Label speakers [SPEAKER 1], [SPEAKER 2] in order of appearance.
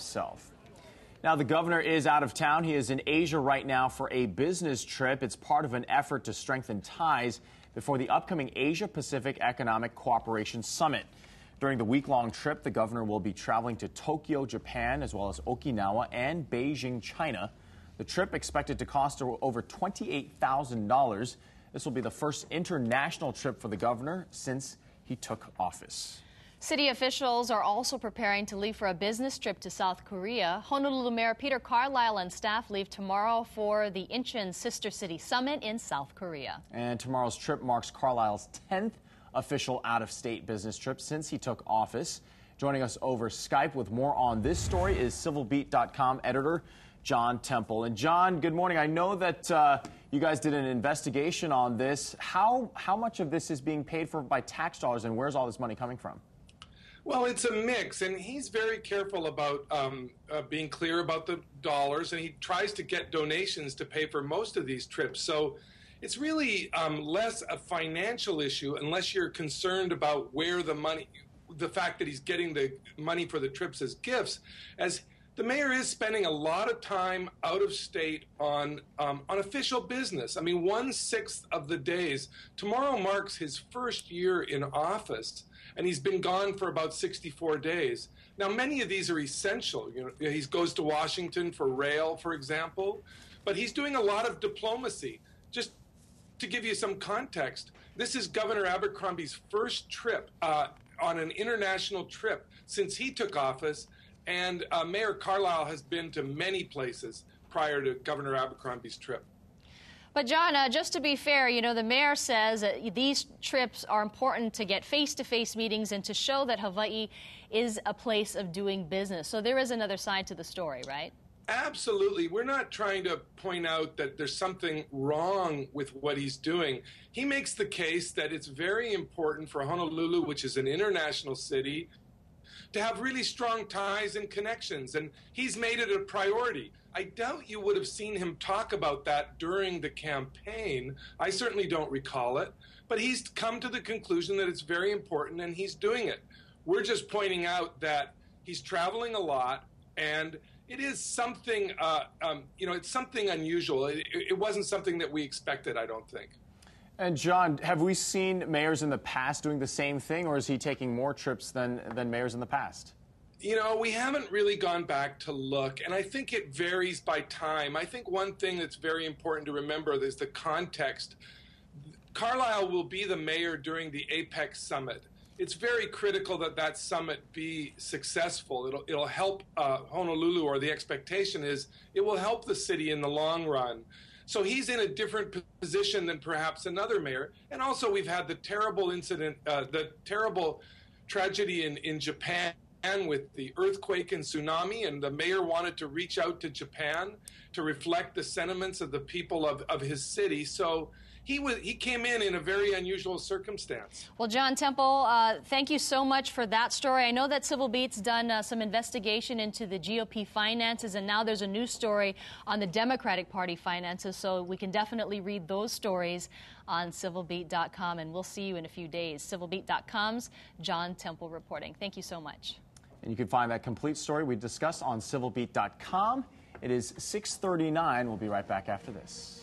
[SPEAKER 1] itself. Now, the governor is out of town. He is in Asia right now for a business trip. It's part of an effort to strengthen ties before the upcoming Asia-Pacific Economic Cooperation Summit. During the week-long trip, the governor will be traveling to Tokyo, Japan, as well as Okinawa and Beijing, China. The trip expected to cost over $28,000. This will be the first international trip for the governor since he took office.
[SPEAKER 2] City officials are also preparing to leave for a business trip to South Korea. Honolulu Mayor Peter Carlisle and staff leave tomorrow for the Incheon Sister City Summit in South Korea.
[SPEAKER 1] And tomorrow's trip marks Carlisle's 10th official out-of-state business trip since he took office. Joining us over Skype with more on this story is civilbeat.com editor John Temple. And John, good morning. I know that you guys did an investigation on this. How much of this is being paid for by tax dollars, and where's all this money coming from?
[SPEAKER 3] Well, it's a mix, and he's very careful about being clear about the dollars, and he tries to get donations to pay for most of these trips. So it's really less a financial issue unless you're concerned about where the money, the fact that he's getting the money for the trips as gifts, as the mayor is spending a lot of time out of state on official business. I mean, 1/6 of the days. Tomorrow marks his first year in office, and he's been gone for about 64 days. Now, many of these are essential. You know, he goes to Washington for rail, for example, but he's doing a lot of diplomacy. Just to give you some context, this is Governor Abercrombie's first trip on an international trip since he took office, and Mayor Carlisle has been to many places prior to Governor Abercrombie's trip.
[SPEAKER 2] But, John, just to be fair, you know, the mayor says that these trips are important to get face-to-face meetings and to show that Hawaii is a place of doing business. So there is another side to the story, right?
[SPEAKER 3] Absolutely. We're not trying to point out that there's something wrong with what he's doing. He makes the case that it's very important for Honolulu, which is an international city, to have really strong ties and connections, and he's made it a priority. I doubt you would have seen him talk about that during the campaign. I certainly don't recall it, but he's come to the conclusion that it's very important, and he's doing it. We're just pointing out that he's traveling a lot, and it is something, it's something unusual. It wasn't something that we expected, I don't think.
[SPEAKER 1] And John, have we seen mayors in the past doing the same thing, or is he taking more trips than mayors in the past?
[SPEAKER 3] You know, we haven't really gone back to look, and I think it varies by time. I think one thing that's very important to remember is the context. Carlisle will be the mayor during the APEC summit. It's very critical that that summit be successful. It'll help Honolulu, or the expectation is it will help the city in the long run. So he's in a different position than perhaps another mayor. And also we've had the terrible incident, the terrible tragedy in Japan with the earthquake and tsunami, and the mayor wanted to reach out to Japan to reflect the sentiments of the people of his city. So he came in a very unusual circumstance.
[SPEAKER 2] Well, John Temple, thank you so much for that story. I know that Civil Beat's done some investigation into the GOP finances, and now there's a new story on the Democratic Party finances, so we can definitely read those stories on civilbeat.com, and we'll see you in a few days. Civilbeat.com's John Temple reporting. Thank you so much.
[SPEAKER 1] And you can find that complete story we discussed on civilbeat.com. It is 6:39. We'll be right back after this.